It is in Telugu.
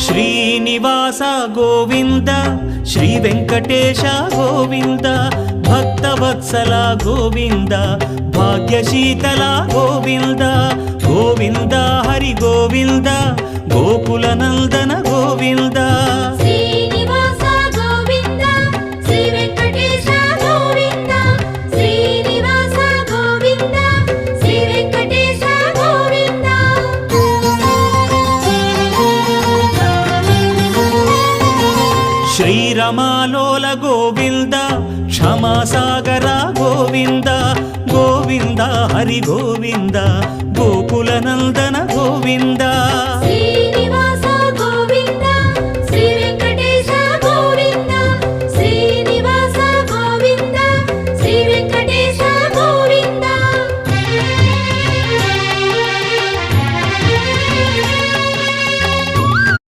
శ్రీనివాస గోవింద శ్రీ వెంకటేశ గోవింద భక్తవత్సల గోవింద భాగ్యశీతల గోవింద గోవింద హరి గోవింద గోకుల నందన గోవింద శ్రీనివాస గోవింద శ్రీ వెంకటేశ గోవింద శ్రీనివాస గోవింద శ్రీ వెంకటేశ గోవింద శ్రీరమాలోల గోవింద క్షమాసాగర గోవింద గోవింద హరి గోవింద గోకుల నందన గోవింద శ్రీ